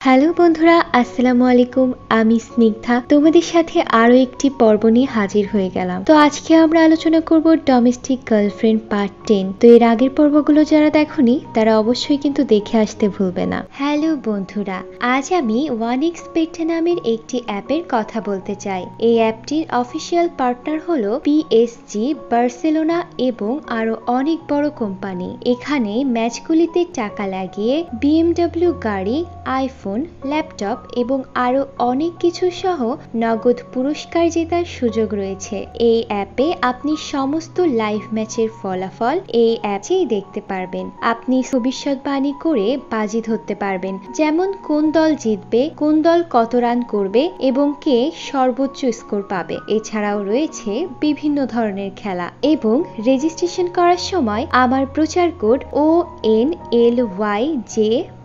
Hello বন্ধুরা, আসসালামু আলাইকুম। আমি স্নিগ্ধা তোমাদের সাথে আরো একটি পর্ব নিয়ে হাজির হয়ে গেলাম। তো আজকে আমরা আলোচনা করব ডোমেস্টিক গার্লফ্রেন্ড পার্ট 10। তো এর আগের পর্বগুলো যারা দেখোনি তারা অবশ্যই কিন্তু দেখে আসতে ভুলবে না। হ্যালো বন্ধুরা, আজ আমি OneXpect নামের একটি অ্যাপের কথা বলতে চাই। এই অ্যাপটির অফিসিয়াল পার্টনার হলো PSG, বার্সেলোনা এবং আরো অনেক বড় কোম্পানি। এখানে ম্যাচগুলিতে টাকা লাগিয়ে BMW গাড়ি, আইফোন, ল্যাপটপ এবং আরো অনেক কিছু সহ নগদ পুরস্কার জেতার সুযোগ রয়েছে। এই অ্যাপে আপনি সমস্ত লাইভ ম্যাচের ফলাফল এই অ্যাপেই দেখতে পারবেন। আপনি ভবিষ্যৎবাণী করে বাজি ধরতে পারবেন, যেমন কোন দল জিতবে, কোন দল কত রান করবে এবং কে সর্বোচ্চ স্কোর পাবে। এছাড়াও রয়েছে বিভিন্ন ধরনের খেলা এবং রেজিস্ট্রেশন করার সময় আমার প্রচার কোড ONLYJ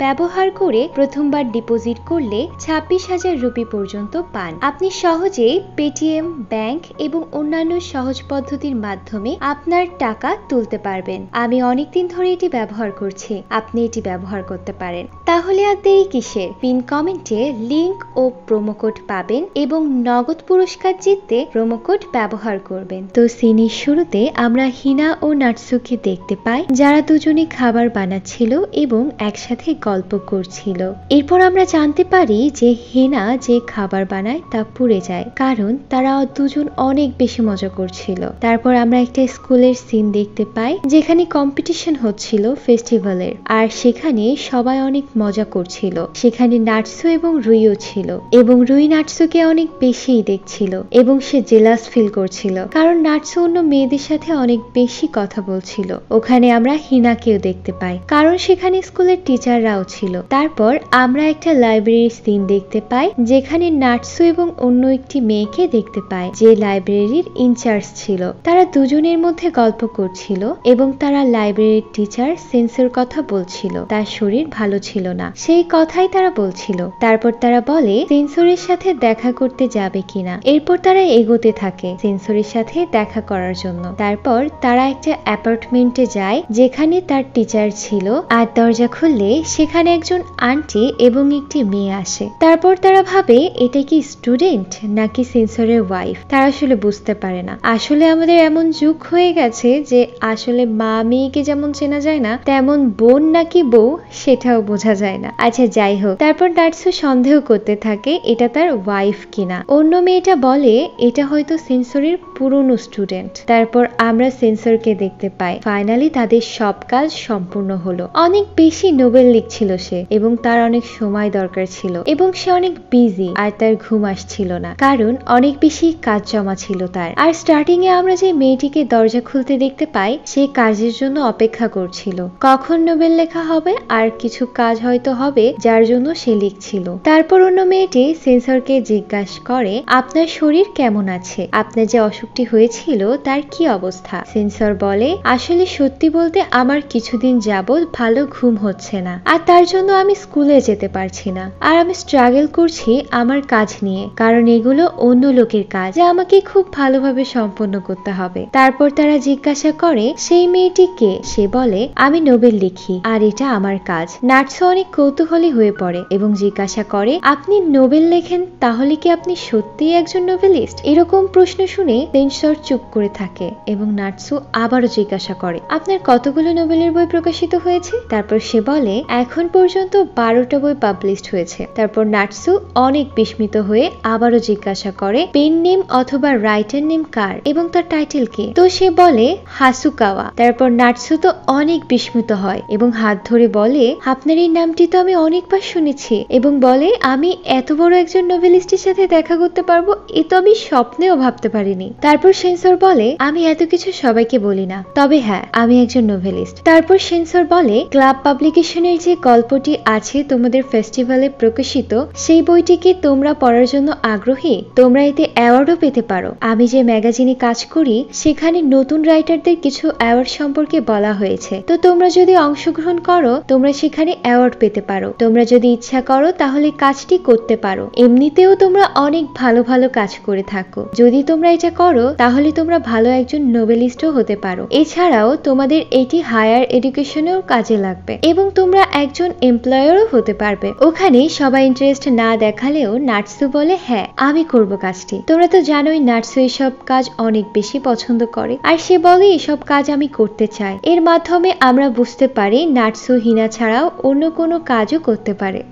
ব্যবহার করে প্রথমবার ডিপোজিট করলে 26,000 রুপি পর্যন্ত পান। আপনি সহজেই পেটিএম, ব্যাংক এবং অন্যান্য সহজ পদ্ধতির মাধ্যমে আপনার টাকা তুলতে পারবেন। আমি অনেকদিন ধরে এটি ব্যবহার করছি, আপনি এটি ব্যবহার করতে পারেন। তাহলে আর দেরি কিসের? পিন কমেন্টে লিংক ও প্রোমো কোড পাবেন এবং নগদ পুরস্কার জিততে প্রোমো কোড ব্যবহার করবেন। তো সিনের শুরুতে আমরা হিনা ও নাটসুকে দেখতে পাই, যারা দুজনে খাবার বানাচ্ছিল এবং একসাথে গল্প করছিল। এরপর আমরা জানতে পারি যে হেনা যে খাবার বানায় তা পুড়ে যায়, কারণ তারা দুজন অনেক বেশি মজা করছিল। তারপর আমরা একটা স্কুলের সিন দেখতে পাই, যেখানে কম্পিটিশন হচ্ছিল ফেস্টিভ্যালের, আর সেখানে সবাই অনেক মজা করছিল। সেখানে নাটসু এবং রুইও ছিল এবং রুই নাটসুকে অনেক বেশিই দেখছিল এবং সে জেলাস ফিল করছিল, কারণ নাটসু অন্য মেয়েদের সাথে অনেক বেশি কথা বলছিল। ওখানে আমরা হিনাকেও দেখতে পাই, কারণ সেখানে স্কুলের টিচাররাও ছিল। তারপর আমরা একটা লাইব্রেরির সিন দেখতে পাই, যেখানে নাটসু এবং অন্য একটি মেয়েকে দেখতে পাই যে লাইব্রেরির ইনচার্জ ছিল। তারা দুজনের মধ্যে গল্প করছিল এবং তারা লাইব্রেরির টিচার সেন্সর কথা বলছিল, তার শরীর ভালো ছিল না, সেই কথাই তারা বলছিল। তারপর তারা বলে সেন্সরের সাথে দেখা করতে যাবে কিনা। এরপর তারা এগোতে থাকে সেন্সরের সাথে দেখা করার জন্য। তারপর তারা একটা অ্যাপার্টমেন্টে যায়, যেখানে তার টিচার ছিল, আর দরজা খুললে সেখানে একজন আন্টি এবং একটি মেয়ে আসে। তারপর তারা ভাবে এটা কি স্টুডেন্ট নাকি সেন্সরের ওয়াইফ। তারা আসলে বুঝতে পারে না। আসলে আমাদের এমন যুগ হয়ে গেছে যে আসলে মা মেয়েকে যেমন চেনা যায় না, তেমন বোন নাকি বউ সেটাও বোঝা যায় না। আচ্ছা, যাই হোক। তারপর নাটসু সন্দেহ করতে থাকে এটা তার ওয়াইফ কিনা। অন্য মেয়েটা বলে এটা হয়তো সেন্সরের পুরনো স্টুডেন্ট। তারপর আমরা সেন্সরকে দেখতে পাই। ফাইনালি তাদের সব কাজ সম্পূর্ণ হলো। অনেক বেশি নোবেল লিখছিল সে এবং তার অনেক সময় দরকার ছিল এবং সে অনেক বিজি, আর তার ঘুম আসছিল না, কারণ অনেক বেশি কাজ জমা ছিল তার। আর স্টার্টিং এ আমরা যে মেয়েটিকে দরজা খুলতে দেখতে পাই, সে কাজের জন্য অপেক্ষা করছিল কখন নোবেল লেখা হবে, আর কিছু কাজ হয়তো হবে যার জন্য সে লিখছিল। তারপর অন্য মেয়েটি সেন্সরকে জিজ্ঞাসা করে আপনার শরীর কেমন আছে, আপনার যে অসুখটি হয়েছিল তার কি অবস্থা। সেন্সর বলে আসলে সত্যি বলতে আমার কিছুদিন যাবৎ ভালো ঘুম হচ্ছে না, আর তার জন্য আমি স্কুলে যেতে পারছি না, আর আমি স্ট্রাগল করছি আমার কাজ নিয়ে, কারণ এগুলো অন্য লোকের কাজ যা আমাকে খুব ভালোভাবে সম্পন্ন করতে হবে। তারপর তারা জিজ্ঞাসা করে সেই মেয়েটি কে। সে বলে আমি নোবেল লিখি আর এটা আমার কাজ। নাটসু অনেক কৌতূহলী হয়ে পড়ে এবং জিজ্ঞাসা করে আপনি নোবেল লেখেন, তাহলে কি আপনি সত্যিই একজন নোবেলিস্ট? এরকম প্রশ্ন শুনে সেন্সর চুপ করে থাকে এবং নাটসু আবারও জিজ্ঞাসা করে আপনার কতগুলো নোবেলের বই প্রকাশিত হয়েছে। তারপর সে বলে এখন পর্যন্ত 12টা বই পাবলিশড হয়েছে। তারপর নাটসু অনেক বিস্মিত হয়ে আবারও জিজ্ঞাসা করে পেন নেম অথবা রাইটার নেম কার এবং তার টাইটেল কি। তো সে বলে হাসুকাওয়া। তারপর নাটসু তো অনেক বিস্মিত হয় এবং হাত ধরে বলে আপনার এই নামটি তো আমি অনেকবার শুনেছি, এবং বলে আমি এত বড় একজন নোবেলিস্টের সাথে দেখা করতে পারবো এ তো আমি স্বপ্নেও ভাবতে পারিনি। তারপর সেন্সর বলে আমি এত কিছু সবাইকে বলি না, তবে হ্যাঁ আমি একজন নোবেলিস্ট। তারপর সেন্সর বলে ক্লাব পাবলিকেশনের যে গল্পটি আছে তোমাদের ফেস্টিভ্যালে প্রকাশিত, সেই বইটিকে তোমরা পড়ার জন্য আগ্রহী? তোমরা এতে অ্যাওয়ার্ডও পেতে পারো। আমি যে ম্যাগাজিনে কাজ করি সেখানে নতুন রাইটারদের কিছু অ্যাওয়ার্ড সম্পর্কে বলা হয়েছে, তো তোমরা যদি অংশগ্রহণ করো তোমরা সেখানে অ্যাওয়ার্ড পেতে পারো। তোমরা যদি ইচ্ছা করো তাহলে কাজটি করতে পারো। এমনিতেও তোমরা অনেক ভালো ভালো কাজ করে থাকো, যদি তোমরা এটা করো তাহলে তোমরা ভালো একজন নোবেলিস্টও হতে পারো। এছাড়াও তোমাদের এটি হায়ার এডুকেশনেও কাজে লাগবে এবং তোমরা এক একজন এমপ্লয়ারও হতে পারবে। ওখানে সবাই ইন্টারেস্ট না দেখালেও নাটসু বলে হ্যাঁ আমি করব কাজটি। তোমরা তো জানোই নাটসু এসব কাজ অনেক বেশি পছন্দ করে, আর সে বলে এসব কাজ আমি করতে চাই। এর মাধ্যমে আমরা বুঝতে পারি নাটসু হিনা ছাড়াও অন্য কোনো কাজও করতে পারে।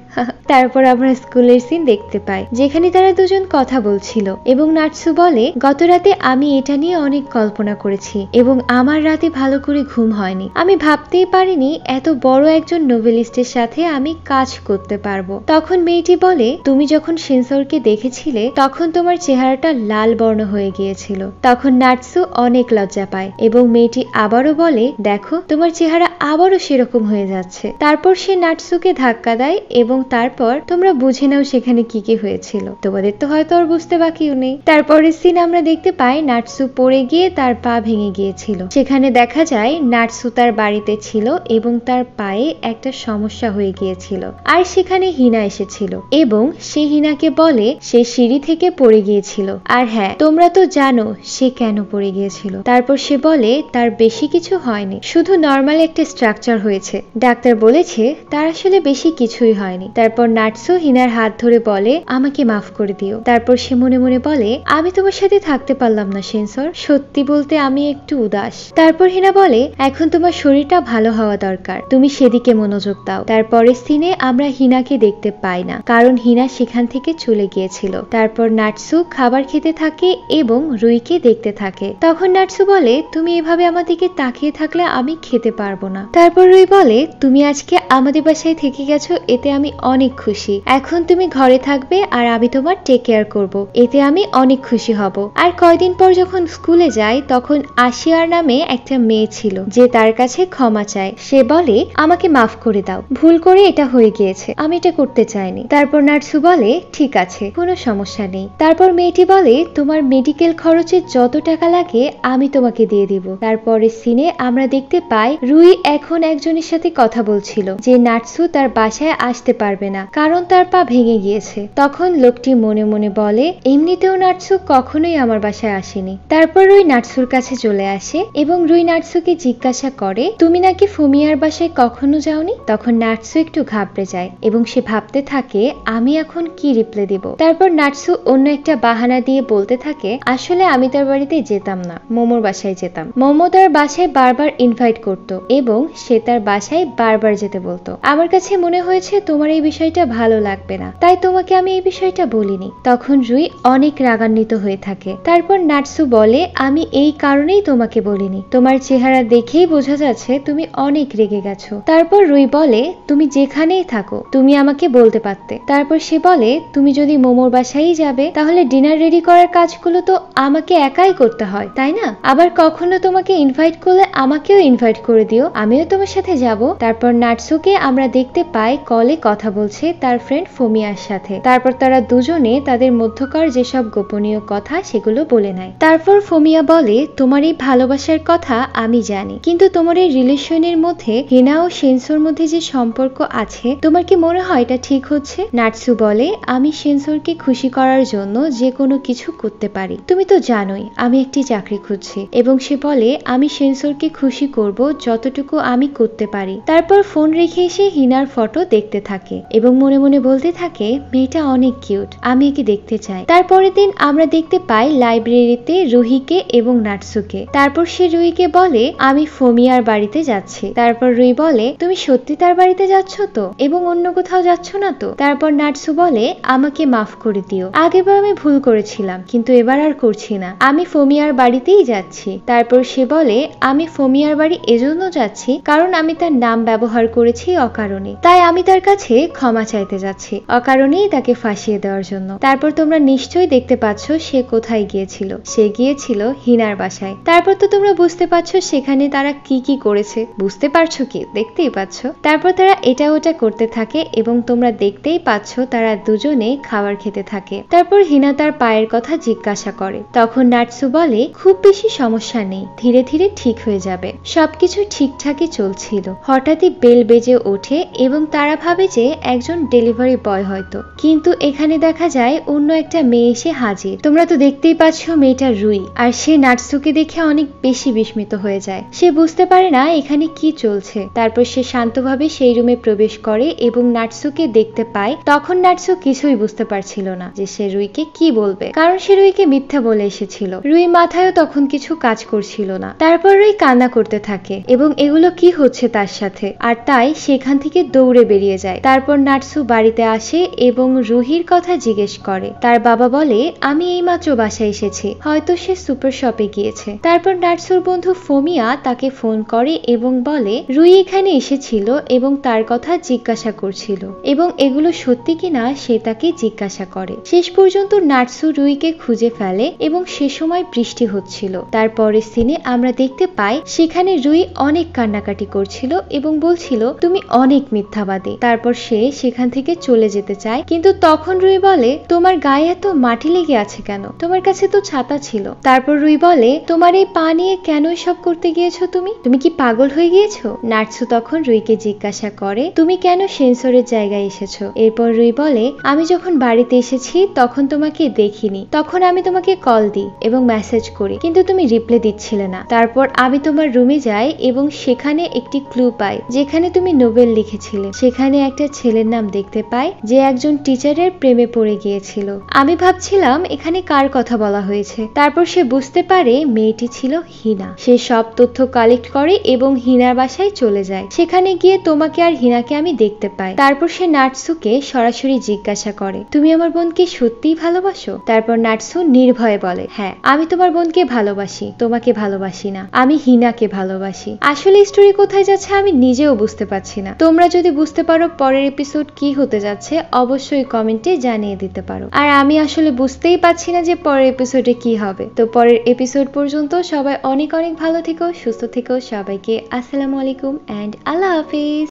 তারপর আমরা স্কুলের সিন দেখতে পাই যেখানে তারা দুজন কথা বলছিল এবং নাটসু বলে গত রাতে আমি এটা নিয়ে অনেক কল্পনা করেছি এবং আমার রাতে ভালো করে ঘুম হয়নি। আমি ভাবতেই পারিনি এত বড় একজন নোভেলিস্টের সাথে আমি কাজ করতে পারবো। তখন মেয়েটি বলে তুমি যখন সেন্সরকে দেখেছিলে তখন তোমার চেহারাটা লাল বর্ণ হয়ে গিয়েছিল। তখন নাটসু অনেক লজ্জা পায় এবং মেয়েটি আবারও বলে দেখো তোমার চেহারা আবারও সেরকম হয়ে যাচ্ছে। তারপর সে নাটসুকে ধাক্কা দেয় এবং তারপর তোমরা বুঝে নাও সেখানে কি কি হয়েছিল। তোমাদের তো হয়তো আর বুঝতে বাকিও নেই। তারপরের সিন আমরা দেখতে পাই নাটসু পড়ে গিয়ে তার পা ভেঙে গিয়েছিল। সেখানে দেখা যায় নাটসু তার বাড়িতে ছিল এবং তার পায়ে একটা সমস্যা হয়ে গিয়েছিল, আর সেখানে হিনা এসেছিল এবং সে হিনাকে বলে সে সিঁড়ি থেকে পড়ে গিয়েছিল। আর হ্যাঁ তোমরা তো জানো সে কেন পড়ে গিয়েছিল। তারপর সে বলে তার বেশি কিছু হয়নি, শুধু নর্মাল একটা স্ট্রাকচার হয়েছে। ডাক্তার বলেছে তার আসলে বেশি কিছুই হয়নি। তারপর নাটসু হিনার হাত ধরে বলে আমাকে মাফ করে দিও। তারপর সে মনে মনে বলে আমি তোমার সাথে থাকতে পারলাম না সেন্সর, সত্যি বলতে আমি একটু উদাস। তারপর হিনা বলে এখন তোমার শরীরটা ভালো হওয়া দরকার, তুমি সেদিকে মনোযোগ দাও। তারপরের সিনে আমরা হিনাকে দেখতে পাই না কারণ হিনা সেখান থেকে চলে গিয়েছিল। তারপর নাটসু খাবার খেতে থাকে এবং রুইকে দেখতে থাকে। তখন নাটসু বলে তুমি এভাবে আমার দিকে তাকিয়ে থাকলে আমি খেতে পারবো না। তারপর রুই বলে তুমি আজকে আমাদের বাসায় থেকে গেছো এতে আমি অনেক খুশি। এখন তুমি ঘরে থাকবে আর আমি তোমার টেক কেয়ার করব, এতে আমি অনেক খুশি হব। আর কয়দিন পর যখন স্কুলে যাই তখন আশিয়ার নামে একটা মেয়ে ছিল যে তার কাছে ক্ষমা চায়। সে বলে আমাকে মাফ করে দাও, ভুল করে এটা হয়ে গিয়েছে, আমি এটা করতে চাইনি। তারপর নাটসু বলে ঠিক আছে কোনো সমস্যা নেই। তারপর মেয়েটি বলে তোমার মেডিকেল খরচে যত টাকা লাগে আমি তোমাকে দিয়ে দিব। তারপরের সিনে আমরা দেখতে পাই রুই এখন একজনের সাথে কথা বলছিল যে নাটসু তার বাসায় আসতে পারবে না কারণ তার পা ভেঙে গিয়েছে। তখন লোকটি মনে মনে বলে এমনিতেও নাটসু কখনোই আমার বাসায় আসেনি। তারপর রুই নাটসুর কাছে চলে আসে এবং রুই নাটসুকে জিজ্ঞাসা করে তুমি নাকি ফুমিয়ার বাসায় কখনো যাওনি। তখন নাটসু একটু ঘাবড়ে যায় এবং সে ভাবতে থাকে আমি এখন কি রিপ্লাই দিব। তারপর নাটসু অন্য একটা বাহানা দিয়ে বলতে থাকে আসলে আমি তার বাড়িতে যেতাম না, মোমোর বাসায় যেতাম। মোমো তার বাসায় বারবার ইনভাইট করতো এবং সে তার বাসায় বারবার যেতে বলতো। আমার কাছে মনে হয়েছে তোমার এই বিষয়টা ভালো লাগবে না, তাই তোমাকে আমি এই বিষয়টা বলিনি। তখন রুই অনেক রাগান্বিত হয়ে থাকে। তারপর নাটসু বলে আমি এই কারণেই তোমাকে বলিনি, তোমার চেহারা দেখেই বোঝা যাচ্ছে তুমি অনেক রেগে গেছো। তারপর রুই বলে তুমি যেখানেই থাকো তুমি আমাকে বলতে পারতে। তারপর সে বলে তুমি যদি মোমোর বাসায় যাবে তাহলে ডিনার রেডি করার কাজগুলো তো আমাকে একাই করতে হয় তাই না, আবার কখনো তোমাকে ইনভাইট করলে আমাকেও ইনভাইট করে দিও, আমিও তোমার সাথে যাব। তারপর নাটসুকে আমরা দেখতে পাই কলে কথা বলছে তার ফ্রেন্ড ফোমিয়ার সাথে। তারপর তারা দুজনে তাদের মধ্যকার যেসব গোপনীয় কথা সেগুলো বলে নেয়। তারপর ফোমিয়া বলে তোমার এই ভালোবাসার কথা আমি জানি, কিন্তু তোমার এই রিলেশনের মধ্যে হিনা ও সেন্সর মধ্যে যে সম্পর্ক আছে তোমার কি মনে হয় এটা ঠিক হচ্ছে। নাটসু বলে আমি সেন্সরকে খুশি করার জন্য যে কোনো কিছু করতে পারি, তুমি তো জানোই আমি একটি চাকরি খুঁজছি। এবং সে বলে আমি সেন্সরকে খুশি করব যতটুকু আমি করতে পারি। তারপর ফোন রেখে এসে হিনার ফটো দেখতে থাকে এবং মনে মনে বলতে থাকে মেয়েটা অনেক কিউট, আমি একে দেখতে চাই। তারপরের দিন আমরা দেখতে পাই লাইব্রেরিতে রুহিকে এবং নাটসুকে। তারপর সে রুহিকে বলে আমি ফোমিয়ার বাড়িতে যাচ্ছি। তারপর রুহি বলে তুমি সত্যি তার বাড়িতে যাচ্ছ তো এবং অন্য কোথাও যাচ্ছ না তো। তারপর নাটসু বলে আমাকে মাফ করে দিও, আগেবার আমি ভুল করেছিলাম কিন্তু এবার আর করছি না, আমি ফোমিয়ার বাড়িতেই যাচ্ছি। তারপর সে বলে আমি ফোমিয়ার বাড়ি এজন্য যাচ্ছি কারণ আমি তার নাম ব্যবহার করেছি অকারণে, তাই আমি তার কাছে ক্ষমা চাইতে যাচ্ছি অকারণেই তাকে ফাঁসিয়ে দেওয়ার জন্য। তারপর তোমরা নিশ্চয়ই দেখতে পাচ্ছ সে কোথায় গিয়েছিল, সে গিয়েছিল হিনার বাসায়। তারপর তো তোমরা বুঝতে পারছো সেখানে তারা কি কি করেছে, বুঝতে পারছো কি, দেখতেই পাচ্ছ। তারপর তারা এটা ওটা করতে থাকে এবং তোমরা দেখতেই পাচ্ছ তারা দুজনে খাবার খেতে থাকে। তারপর হিনা তার পায়ের কথা জিজ্ঞাসা করে। তখন নাটসু বলে খুব বেশি সমস্যা নেই, ধীরে ধীরে ঠিক হয়ে যাবে, সবকিছু ঠিকঠাক টুকিটাকি চলছিল। হঠাৎই বেল বেজে ওঠে এবং তারা ভাবে যে একজন ডেলিভারি বয় হয়তো, কিন্তু এখানে দেখা যায় অন্য একটা মেয়ে এসে হাজির। তোমরা তো দেখতেই পাচ্ছ মেয়েটা রুই, আর সে নাটসুকে দেখে অনেক বেশি বিস্মিত হয়ে যায়। সে বুঝতে পারে না এখানে কি চলছে। তারপর সে শান্তভাবে সেই রুমে প্রবেশ করে এবং নাটসুকে দেখতে পায়। তখন নাটসু কিছুই বুঝতে পারছিল না যে সে রুইকে কি বলবে, কারণ সে রুইকে মিথ্যা বলে এসেছিল। রুই মাথায়ও তখন কিছু কাজ করছিল না। তারপর রুই কান্না করতে থাকে এবং এগুলো কি হচ্ছে তার সাথে, আর তাই সেখান থেকে দৌড়ে বেরিয়ে যায়। তারপর নাটসু বাড়িতে আসে এবং রুহির কথা জিজ্ঞেস করে। তার বাবা বলে, আমি এইমাত্র বাসায় এসেছি, হয়তো সে সুপার শপে গিয়েছে। তারপর নাটসুর বন্ধু ফোমিয়া তাকে ফোন করে এবং বলে রুই এখানে এসেছিল এবং তার কথা জিজ্ঞাসা করছিল এবং এগুলো সত্যি কিনা সে তাকে জিজ্ঞাসা করে। শেষ পর্যন্ত নাটসু রুইকে খুঁজে ফেলে এবং সে সময় বৃষ্টি হচ্ছিল। তারপরের সিনে আমরা দেখতে পাই সেখানে রুই অনেক কান্নাকাটি করছিল এবং বলছিল তুমি অনেক মিথ্যাবাদী। তারপর সে সেখান থেকে চলে যেতে চায়, কিন্তু তখন রুই বলে তোমার গায়ে এত মাটি লেগে আছে কেন, তোমার কাছে তো ছাতা ছিল। তারপর রুই বলে তোমার এই পা নিয়ে কেন এসব করতে গিয়েছো, তুমি কি পাগল হয়ে গিয়েছো? নাটসু তখন রুইকে জিজ্ঞাসা করে তুমি কেন সেন্সরের জায়গায় এসেছো। এরপর রুই বলে আমি যখন বাড়িতে এসেছি তখন তোমাকে দেখিনি, তখন আমি তোমাকে কল দিই এবং মেসেজ করি, কিন্তু তুমি রিপ্লাই দিচ্ছিলে না। তারপর আমি তোমার রুমে যাই এবং সেখানে একটি ক্লু পাই যেখানে তুমি নোবেল লিখেছিলে। সেখানে একটা ছেলের নাম দেখতে পাই যে একজন টিচারের প্রেমে পড়ে গিয়েছিল। আমি ভাবছিলাম এখানে কার কথা বলা হয়েছে। তারপর সে বুঝতে পারে মেয়েটি ছিল হিনা। সে সব তথ্য কালেক্ট করে এবং হিনার বাসায় চলে যায়। সেখানে গিয়ে তোমাকে আর হিনাকে আমি দেখতে পাই। তারপর সে নাটসুকে সরাসরি জিজ্ঞাসা করে তুমি আমার বোনকে সত্যিই ভালোবাসো? তারপর নাটসু নির্ভয়ে বলে হ্যাঁ, আমি তোমার বোনকে ভালোবাসি, তোমাকে ভালোবাসি না, আমি হিনাকে ভালোবাসি। আসলে স্টোরি কোথায় যাচ্ছে আমি নিজেও বুঝতে পারছি না। তোমরা যদি বুঝতে পারো পরের এপিসোড কি হতে যাচ্ছে অবশ্যই কমেন্টে জানিয়ে দিতে পারো। আর আমি আসলে বুঝতেই পারছি না যে পরের এপিসোডে কি হবে। তো পরের এপিসোড পর্যন্ত সবাই অনেক অনেক ভালো থেকো, সুস্থ থেকো। সবাইকে আসসালামু আলাইকুম এন্ড আল্লাহ হাফিজ।